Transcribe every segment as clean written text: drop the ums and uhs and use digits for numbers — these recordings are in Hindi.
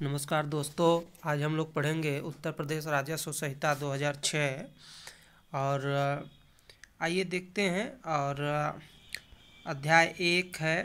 नमस्कार दोस्तों, आज हम लोग पढ़ेंगे उत्तर प्रदेश राजस्व संहिता 2006 और आइए देखते हैं। और अध्याय 1 है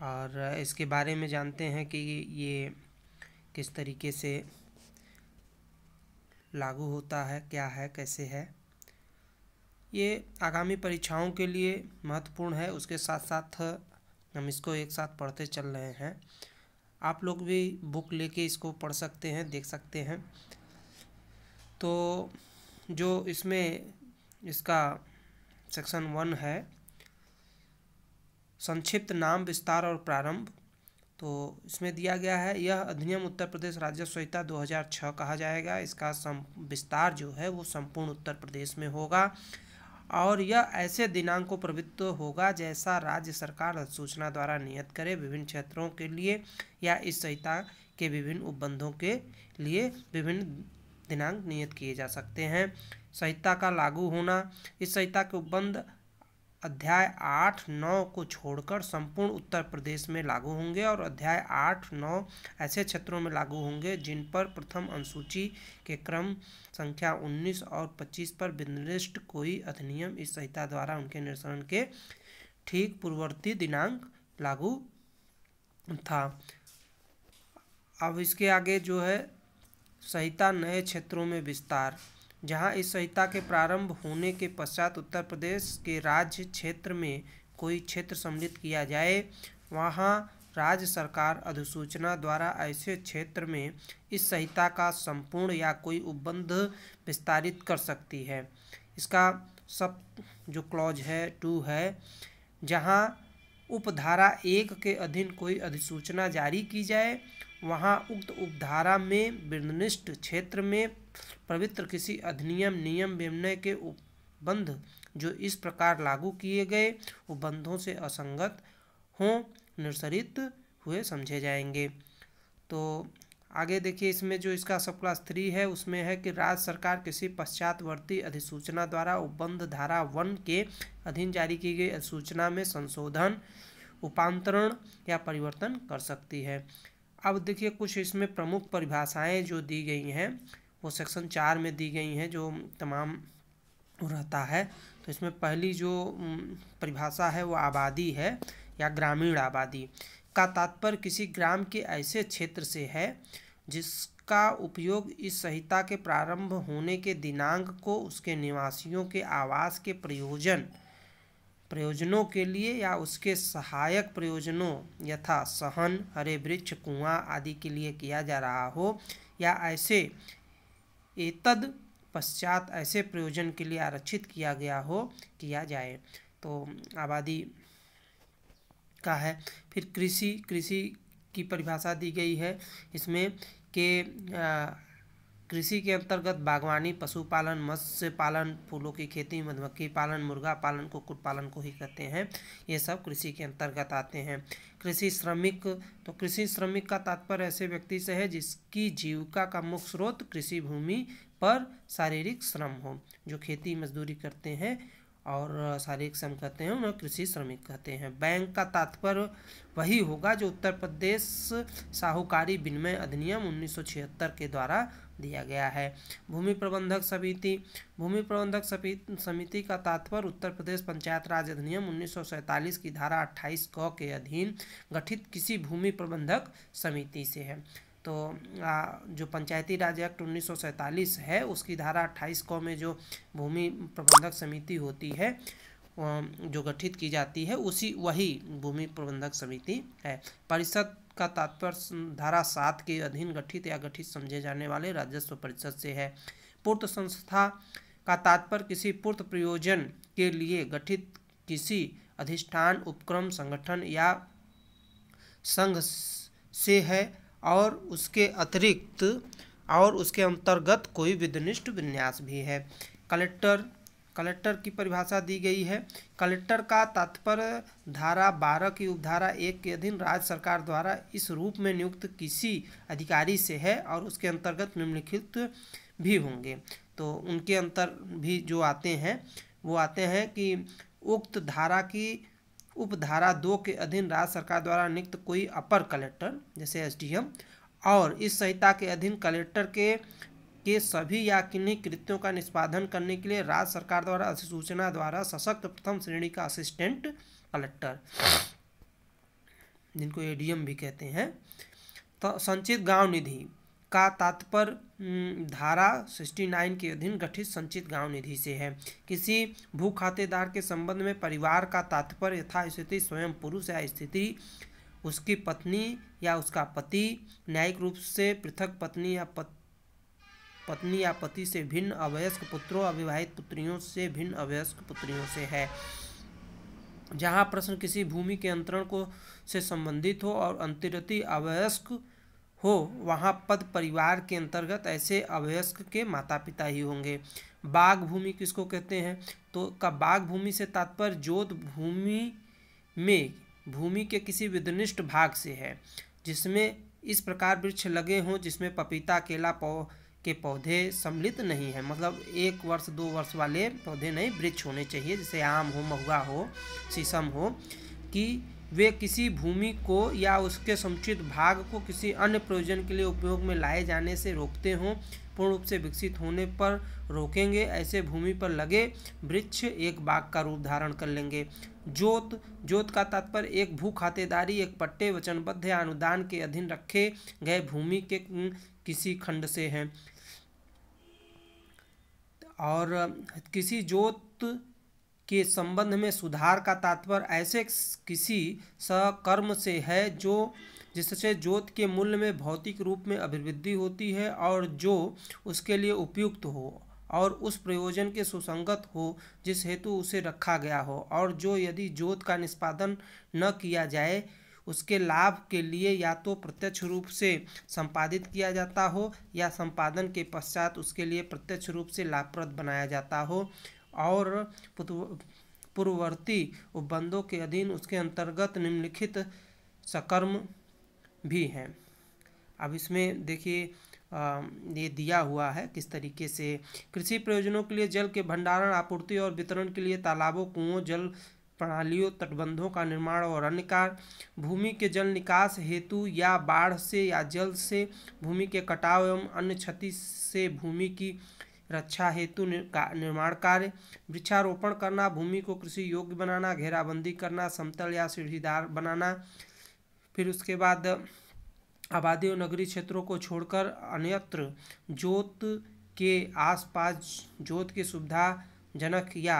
और इसके बारे में जानते हैं कि ये किस तरीके से लागू होता है, क्या है, कैसे है। ये आगामी परीक्षाओं के लिए महत्वपूर्ण है, उसके साथ साथ हम इसको एक साथ पढ़ते चल रहे हैं। आप लोग भी बुक लेके इसको पढ़ सकते हैं, देख सकते हैं। तो जो इसमें इसका सेक्शन 1 है, संक्षिप्त नाम, विस्तार और प्रारंभ। तो इसमें दिया गया है, यह अधिनियम उत्तर प्रदेश राजस्व संहिता 2006 कहा जाएगा। इसका विस्तार जो है वो संपूर्ण उत्तर प्रदेश में होगा और यह ऐसे दिनांक को प्रवृत्त होगा जैसा राज्य सरकार अधिसूचना द्वारा नियत करे। विभिन्न क्षेत्रों के लिए या इस संहिता के विभिन्न उपबंधों के लिए विभिन्न दिनांक नियत किए जा सकते हैं। संहिता का लागू होना, इस संहिता के उपबंध अध्याय 8-9 को छोड़कर संपूर्ण उत्तर प्रदेश में लागू होंगे और अध्याय 8-9 ऐसे क्षेत्रों में लागू होंगे जिन पर प्रथम अनुसूची के क्रम संख्या 19 और 25 पर निर्दिष्ट कोई अधिनियम इस संहिता द्वारा उनके निरसन के ठीक पूर्ववर्ती दिनांक लागू था। अब इसके आगे जो है संहिता नए क्षेत्रों में विस्तार, जहां इस संहिता के प्रारंभ होने के पश्चात उत्तर प्रदेश के राज्य क्षेत्र में कोई क्षेत्र सम्मिलित किया जाए, वहां राज्य सरकार अधिसूचना द्वारा ऐसे क्षेत्र में इस संहिता का संपूर्ण या कोई उपबंध विस्तारित कर सकती है। इसका सब जो क्लॉज है 2 है, जहां उपधारा 1 के अधीन कोई अधिसूचना जारी की जाए, वहां उक्त उपधारा में निर्दिष्ट क्षेत्र में पवित्र किसी अधिनियम, नियम, विनियम के उपबंध जो इस प्रकार लागू किए गए उपबंधों से असंगत हों, निरसरित हुए समझे जाएंगे। तो आगे देखिए, इसमें जो इसका सब क्लास 3 है उसमें है कि राज्य सरकार किसी पश्चातवर्ती अधिसूचना द्वारा उपबंध धारा 1 के अधीन जारी की गई अधिसूचना में संशोधन, उपांतरण या परिवर्तन कर सकती है। अब देखिए, कुछ इसमें प्रमुख परिभाषाएं जो दी गई हैं वो सेक्शन 4 में दी गई हैं, जो तमाम रहता है। तो इसमें पहली जो परिभाषा है वो आबादी है या ग्रामीण आबादी का तात्पर्य किसी ग्राम के ऐसे क्षेत्र से है जिसका उपयोग इस संहिता के प्रारंभ होने के दिनांक को उसके निवासियों के आवास के प्रयोजनों के लिए या उसके सहायक प्रयोजनों यथा सहन, हरे वृक्ष, कुआं आदि के लिए किया जा रहा हो, या ऐसे एतद पश्चात ऐसे प्रयोजन के लिए आरक्षित किया गया हो, किया जाए। तो आबादी का है। फिर कृषि की परिभाषा दी गई है इसमें कि कृषि के अंतर्गत बागवानी, पशुपालन, मत्स्य पालन, फूलों की खेती, मधुमक्खी पालन, मुर्गा पालन, कुक्कुट पालन को ही कहते हैं, ये सब कृषि के अंतर्गत आते हैं। कृषि श्रमिक, तो कृषि श्रमिक का तात्पर्य ऐसे व्यक्ति से है जिसकी जीविका का मुख्य स्रोत कृषि भूमि पर शारीरिक श्रम हो, जो खेती मजदूरी करते हैं और शारीरिक श्रम करते हैं, उन्हें कृषि श्रमिक कहते हैं। बैंक का तात्पर्य वही होगा जो उत्तर प्रदेश साहूकारी विनिमय अधिनियम 1976 के द्वारा दिया गया है। भूमि प्रबंधक समिति, भूमि प्रबंधक समिति का तात्पर्य उत्तर प्रदेश पंचायत राज अधिनियम 1947 की धारा 28 क के अधीन गठित किसी भूमि प्रबंधक समिति से है। तो जो पंचायती राज एक्ट 1947 है उसकी धारा 28 क में जो भूमि प्रबंधक समिति होती है जो गठित की जाती है, वही भूमि प्रबंधक समिति है। परिषद का तात्पर्य धारा 7 के अधीन गठित या गठित समझे जाने वाले राजस्व परिषद से है। पूर्त संस्था का तात्पर्य किसी पूर्त प्रयोजन के लिए गठित किसी अधिष्ठान, उपक्रम, संगठन या संघ से है और उसके अतिरिक्त और उसके अंतर्गत कोई विनिर्दिष्ट विन्यास भी है। कलेक्टर की परिभाषा दी गई है। कलेक्टर का तात्पर्य धारा 12 की उपधारा 1 के अधीन राज्य सरकार द्वारा इस रूप में नियुक्त किसी अधिकारी से है और उसके अंतर्गत निम्नलिखित भी होंगे। तो उनके अंतर भी जो आते हैं वो आते हैं कि उक्त धारा की उपधारा 2 के अधीन राज्य सरकार द्वारा नियुक्त कोई अपर कलेक्टर जैसे एसडीएम और इस संहिता के अधीन कलेक्टर के सभी या किन्हीं कृत्यों का निष्पादन करने के लिए राज्य सरकार द्वारा अधिसूचना द्वारा सशक्त प्रथम श्रेणी का असिस्टेंट कलेक्टर, जिनको एडीएम भी कहते हैं। तो संचित गांव निधि का तात्पर्य धारा 69 के अधीन गठित संचित गांव निधि से है। किसी भू खातेदार के संबंध में परिवार का तात्पर्य यथास्थिति स्वयं पुरुष या स्त्री, उसकी पत्नी या उसका पति, न्यायिक रूप से पृथक पत्नी या पति से भिन्न अवयस्क पुत्रों, अविवाहित पुत्रियों से भिन्न अवयस्क पुत्रियों से है। जहाँ प्रश्न किसी भूमि के अंतरण को से संबंधित हो और अंतर्वर्ती अवयस्क हो, वहाँ पद परिवार के अंतर्गत ऐसे अवयस्क के माता पिता ही होंगे। बाग भूमि किसको कहते हैं? तो बाग भूमि से तात्पर्य जोत भूमि में भूमि के किसी विनिर्दिष्ट भाग से है जिसमें इस प्रकार वृक्ष लगे हों जिसमें पपीता केला के पौधे सम्मिलित नहीं है। मतलब 1 वर्ष 2 वर्ष वाले पौधे नहीं, वृक्ष होने चाहिए, जैसे आम हो, महुआ हो, शीशम हो, कि वे किसी भूमि को या उसके समुचित भाग को किसी अन्य प्रयोजन के लिए उपयोग में लाए जाने से रोकते हों। पूर्ण रूप से विकसित होने पर रोकेंगे। ऐसे भूमि पर लगे वृक्ष एक बाग का रूप धारण कर लेंगे। जोत का तात्पर्य एक भू खातेदारी, एक पट्टे, वचनबद्ध या अनुदान के अधीन रखे गए भूमि के किसी खंड से है। और किसी जोत के संबंध में सुधार का तात्पर्य ऐसे किसी सकर्म से है जिससे जोत के मूल्य में भौतिक रूप में अभिवृद्धि होती है और जो उसके लिए उपयुक्त हो और उस प्रयोजन के सुसंगत हो जिस हेतु उसे रखा गया हो, और जो यदि जोत का निष्पादन न किया जाए उसके लाभ के लिए या तो प्रत्यक्ष रूप से संपादित किया जाता हो या संपादन के पश्चात उसके लिए प्रत्यक्ष रूप से लाभप्रद बनाया जाता हो, और पूर्ववर्ती उपबंधों के अधीन उसके अंतर्गत निम्नलिखित सकर्म भी हैं। अब इसमें देखिए ये दिया हुआ है किस तरीके से कृषि प्रयोजनों के लिए जल के भंडारण, आपूर्ति और वितरण के लिए तालाबों, कुओं, जल प्रणालियों, तटबंधों का निर्माण और अन्य कार्य, भूमि के जल निकास हेतु या बाढ़ से या जल से भूमि के कटाव एवं अन्य क्षति से भूमि की रक्षा हेतु निर्माण कार्य, वृक्षारोपण करना, भूमि को कृषि योग्य बनाना, घेराबंदी करना, समतल या सीढ़ीदार बनाना। फिर उसके बाद आबादी और नगरीय क्षेत्रों को छोड़कर अन्यत्र जोत के आसपास जोत के सुविधाजनक या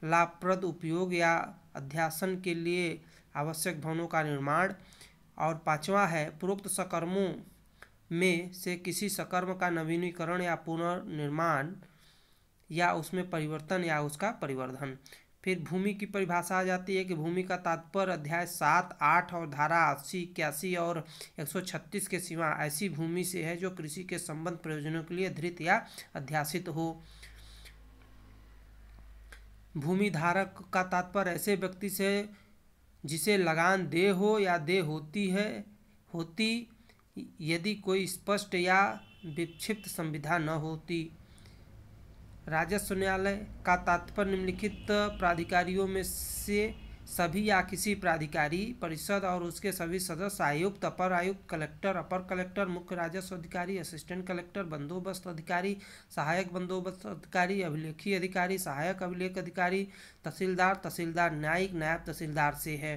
लाभप्रद उपयोग या अध्यासन के लिए आवश्यक भवनों का निर्माण। और 5वां है पूर्वोक्त सकर्मों में से किसी सकर्म का नवीनीकरण या पुनर्निर्माण या उसमें परिवर्तन या उसका परिवर्धन। फिर भूमि की परिभाषा आ जाती है कि भूमि का तात्पर्य अध्याय 7, 8 और धारा 80, 81 और 136 के सिवा ऐसी भूमि से है जो कृषि के संबंध प्रयोजनों के लिए धृत या अध्यासित हो। भूमि धारक का तात्पर्य ऐसे व्यक्ति से जिसे लगान दे हो या दे होती यदि कोई स्पष्ट या विक्षिप्त संविधा न होती। राजस्व न्यायालय का तात्पर्य निम्नलिखित प्राधिकारियों में से सभी या किसी प्राधिकारी परिषद और उसके सभी सदस्य, आयुक्त, अपर आयुक्त, कलेक्टर, अपर कलेक्टर, मुख्य राजस्व अधिकारी, असिस्टेंट कलेक्टर, बंदोबस्त अधिकारी, सहायक बंदोबस्त अधिकारी, अभिलेखी अधिकारी, सहायक अभिलेख अधिकारी, तहसीलदार, न्यायिक, नायब तहसीलदार से है।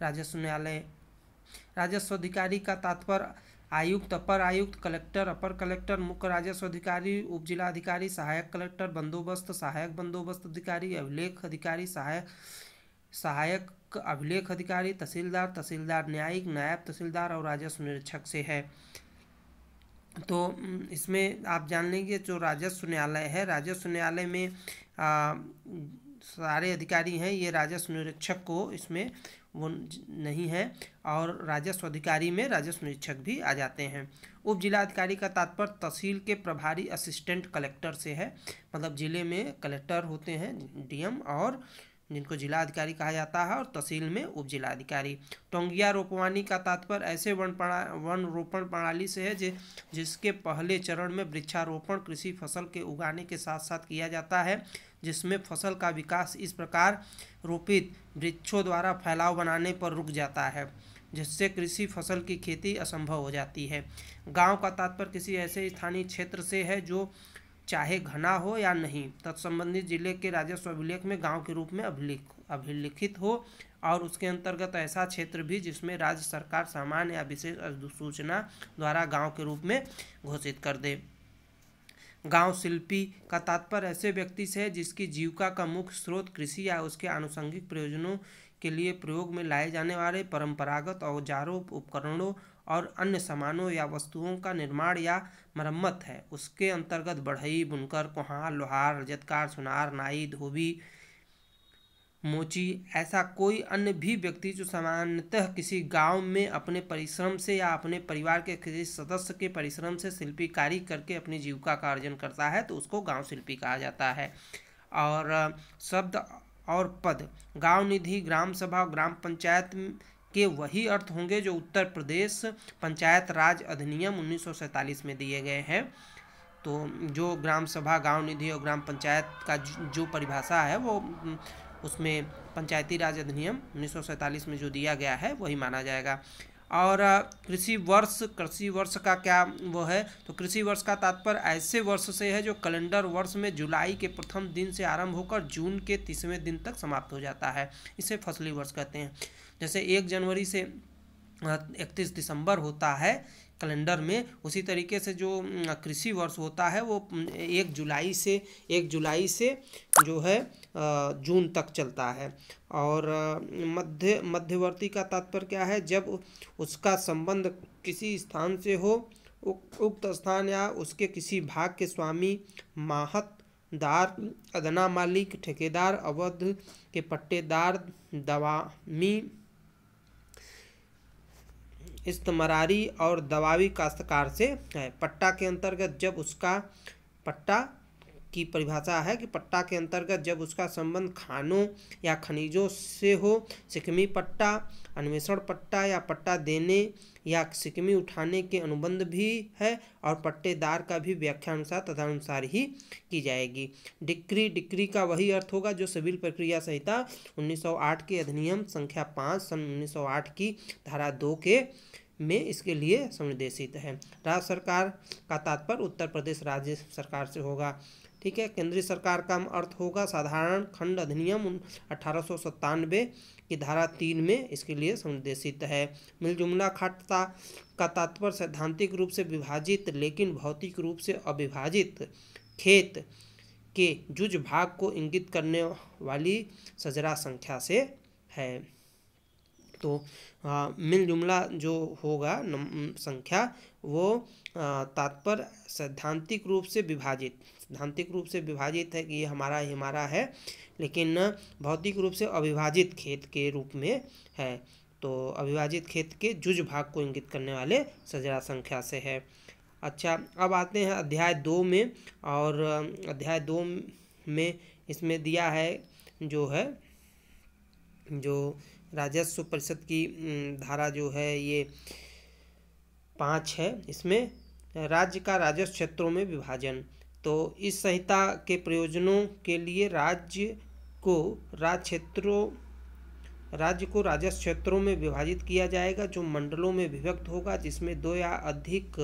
राजस्व न्यायालय राजस्व अधिकारी का तात्पर्य आयुक्त, अपर आयुक्त, कलेक्टर, अपर कलेक्टर, मुख्य राजस्व अधिकारी, उप जिला अधिकारी, सहायक कलेक्टर, बंदोबस्त, सहायक बंदोबस्त अधिकारी, अभिलेख अधिकारी, सहायक अभिलेख अधिकारी, तहसीलदार, न्यायिक, नायब तहसीलदार और राजस्व निरीक्षक से है। तो इसमें आप जान लेंगे जो राजस्व न्यायालय है, राजस्व न्यायालय में सारे अधिकारी हैं, ये राजस्व निरीक्षक को इसमें वो नहीं है, और राजस्व अधिकारी में राजस्व निरीक्षक भी आ जाते हैं। उप जिला अधिकारी का तात्पर्य तहसील के प्रभारी असिस्टेंट कलेक्टर से है। मतलब जिले में कलेक्टर होते हैं डीएम, और जिनको जिला अधिकारी कहा जाता है, और तहसील में उप जिला अधिकारी। टोंगिया रोपवानी का तात्पर्य ऐसे वन रोपण प्रणाली से है जिसके पहले चरण में वृक्षारोपण कृषि फसल के उगाने के साथ साथ किया जाता है, जिसमें फसल का विकास इस प्रकार रोपित वृक्षों द्वारा फैलाव बनाने पर रुक जाता है। जिससे कृषि फसल की खेती असंभव हो जाती है। गांव का तात्पर्य किसी ऐसे स्थानीय क्षेत्र से है जो चाहे घना हो या नहीं, तत्संबंधित जिले के राजस्व अभिलेख में गांव के रूप में अभिलिखित हो, और उसके अंतर्गत ऐसा क्षेत्र भी जिसमें राज्य सरकार सामान्य या विशेष अधिसूचना द्वारा गांव के रूप में घोषित कर दे। गांव शिल्पी का तात्पर्य ऐसे व्यक्ति से है जिसकी जीविका का मुख्य स्रोत कृषि या उसके आनुषंगिक प्रयोजनों के लिए प्रयोग में लाए जाने वाले परंपरागत औजारों, उपकरणों और अन्य सामानों या वस्तुओं का निर्माण या मरम्मत है। उसके अंतर्गत बढ़ई, बुनकर, कुम्हार, लोहार, रजतकार, सुनार, नाई, धोबी, मोची, ऐसा कोई अन्य भी व्यक्ति जो सामान्यतः किसी गांव में अपने परिश्रम से या अपने परिवार के किसी सदस्य के परिश्रम से शिल्पी कार्य करके अपनी जीविका का अर्जन करता है, तो उसको गांव शिल्पी कहा जाता है। और शब्द और पद, गांव निधि, ग्राम सभा और ग्राम पंचायत के वही अर्थ होंगे जो उत्तर प्रदेश पंचायत राज अधिनियम 1947 में दिए गए हैं। तो जो ग्राम सभा, गांव निधि और ग्राम पंचायत का जो परिभाषा है वो उसमें पंचायती राज अधिनियम 1947 में जो दिया गया है वही माना जाएगा। और कृषि वर्ष का क्या वो है, तो कृषि वर्ष का तात्पर्य ऐसे वर्ष से है जो कैलेंडर वर्ष में जुलाई के प्रथम दिन से आरंभ होकर जून के 30वें दिन तक समाप्त हो जाता है। इसे फसली वर्ष कहते हैं। जैसे 1 जनवरी से 31 दिसंबर होता है कैलेंडर में, उसी तरीके से जो कृषि वर्ष होता है वो 1 जुलाई से जो है जून तक चलता है। और मध्यवर्ती का तात्पर्य क्या है, जब उसका संबंध किसी स्थान से हो, उक्त स्थान या उसके किसी भाग के स्वामी, माहतदार, अदना मालिक, ठेकेदार, अवध के पट्टेदार, दवामी, इस्तमरारी और दवावी काश्तकार से है। पट्टा के अंतर्गत जब उसका, पट्टा की परिभाषा है कि पट्टा के अंतर्गत जब उसका संबंध खानों या खनिजों से हो, सिकमी पट्टा, अन्वेषण पट्टा या पट्टा देने या सिकमी उठाने के अनुबंध भी है, और पट्टेदार का भी व्याख्या अनुसार तदनुसार ही की जाएगी। डिक्री का वही अर्थ होगा जो सिविल प्रक्रिया संहिता 1908 के अधिनियम संख्या 5 सन 1908 की धारा 2 के में इसके लिए संनिर्देशित है। राज्य सरकार का तात्पर्य उत्तर प्रदेश राज्य सरकार से होगा। ठीक है। केंद्रीय सरकार का अर्थ होगा साधारण खंड अधिनियम 1897 की धारा 3 में इसके लिए संनिर्देशित है। मिलजुमला खाता का तात्पर्य सैद्धांतिक रूप से विभाजित लेकिन भौतिक रूप से अविभाजित खेत के जुज भाग को इंगित करने वाली सजरा संख्या से है। तो मिलजुमला जो होगा संख्या वो तात्पर्य सैद्धांतिक रूप से विभाजित है कि ये हमारा है, लेकिन भौतिक रूप से अविभाजित खेत के रूप में है। तो अविभाजित खेत के जुज भाग को इंगित करने वाले सजरा संख्या से है। अच्छा, अब आते हैं अध्याय 2 में, और अध्याय 2 में इसमें दिया है जो राजस्व परिषद की धारा जो है ये 5 है। इसमें राज्य का राजस्व क्षेत्रों में विभाजन। तो इस संहिता के प्रयोजनों के लिए राज्य को राजस्व क्षेत्रों में विभाजित किया जाएगा, जो मंडलों में विभक्त होगा, जिसमें 2 या अधिक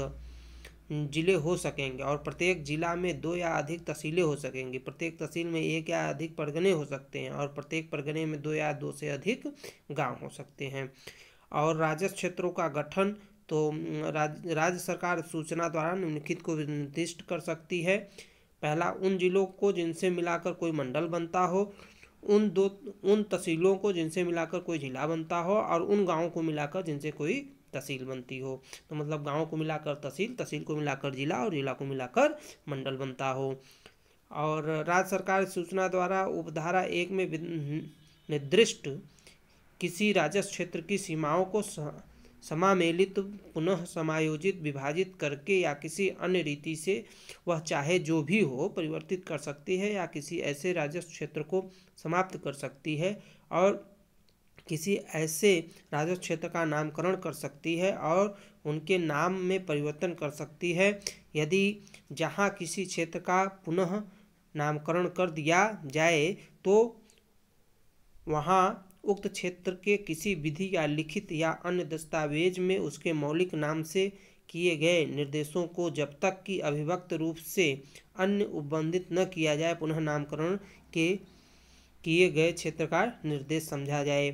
जिले हो सकेंगे और प्रत्येक जिला में 2 या अधिक तहसीलें हो सकेंगी। प्रत्येक तहसील में 1 या अधिक परगने हो सकते हैं और प्रत्येक परगने में 2 या 2 से अधिक गांव हो सकते हैं। और राजस्व क्षेत्रों का गठन, तो राज्य सरकार सूचना द्वारा निम्नलिखित को निर्दिष्ट कर सकती है। पहला, उन जिलों को जिनसे मिलाकर कोई मंडल बनता हो, उन तहसीलों को जिनसे मिलाकर कोई जिला बनता हो, और उन गाँवों को मिलाकर जिनसे कोई तहसील बनती हो। तो मतलब गाँव को मिलाकर तहसील, तहसील को मिलाकर जिला और जिला को मिलाकर मंडल बनता हो। और राज्य सरकार सूचना द्वारा उपधारा 1 में निर्दिष्ट किसी राजस्व क्षेत्र की सीमाओं को समामेलित, पुनः समायोजित, विभाजित करके या किसी अन्य रीति से वह चाहे जो भी हो परिवर्तित कर सकती है, या किसी ऐसे राजस्व क्षेत्र को समाप्त कर सकती है और किसी ऐसे राजस्व क्षेत्र का नामकरण कर सकती है और उनके नाम में परिवर्तन कर सकती है। यदि जहाँ किसी क्षेत्र का पुनः नामकरण कर दिया जाए तो वहाँ उक्त क्षेत्र के किसी विधि या लिखित या अन्य दस्तावेज में उसके मौलिक नाम से किए गए निर्देशों को जब तक कि अविभक्त रूप से अन्य उपबंधित न किया जाए पुनः नामकरण के किए गए क्षेत्र का निर्देश समझा जाए।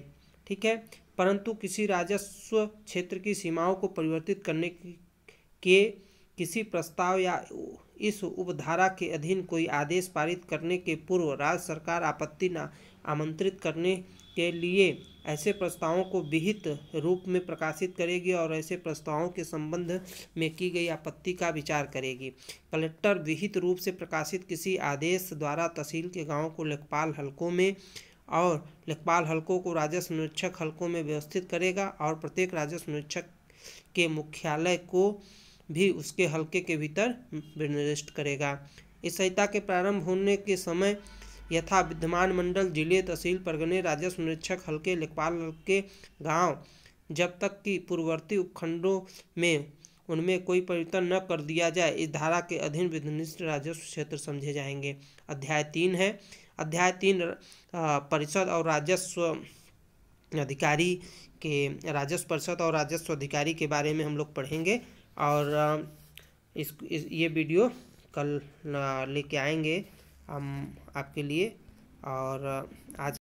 ठीक है, परंतु किसी राजस्व क्षेत्र की सीमाओं को परिवर्तित करने के किसी प्रस्ताव या इस उपधारा के अधीन कोई आदेश पारित करने के पूर्व राज्य सरकार आपत्ति न आमंत्रित करने के लिए ऐसे प्रस्तावों को विहित रूप में प्रकाशित करेगी और ऐसे प्रस्तावों के संबंध में की गई आपत्ति का विचार करेगी। कलेक्टर विहित रूप से प्रकाशित किसी आदेश द्वारा तहसील के गांवों को लेखपाल हलकों में और लेखपाल हलकों को राजस्व निरीक्षक हलकों में व्यवस्थित करेगा और प्रत्येक राजस्व निरीक्षक के मुख्यालय को भी उसके हलके के भीतर निर्दिष्ट करेगा। इस संहिता के प्रारंभ होने के समय यथा विद्यमान मंडल, जिले, तहसील, परगने, राजस्व निरीक्षक हलके, लेखपाल हलके, गांव जब तक कि पूर्ववर्ती उपखंडों में उनमें कोई परिवर्तन न कर दिया जाए इस धारा के अधीन विधिनिष्ठ राजस्व क्षेत्र समझे जाएंगे। अध्याय 3 है। अध्याय 3 परिषद और राजस्व अधिकारी राजस्व परिषद और राजस्व अधिकारी के बारे में हम लोग पढ़ेंगे और ये वीडियो कल लेके आएंगे हम आपके लिए। और आज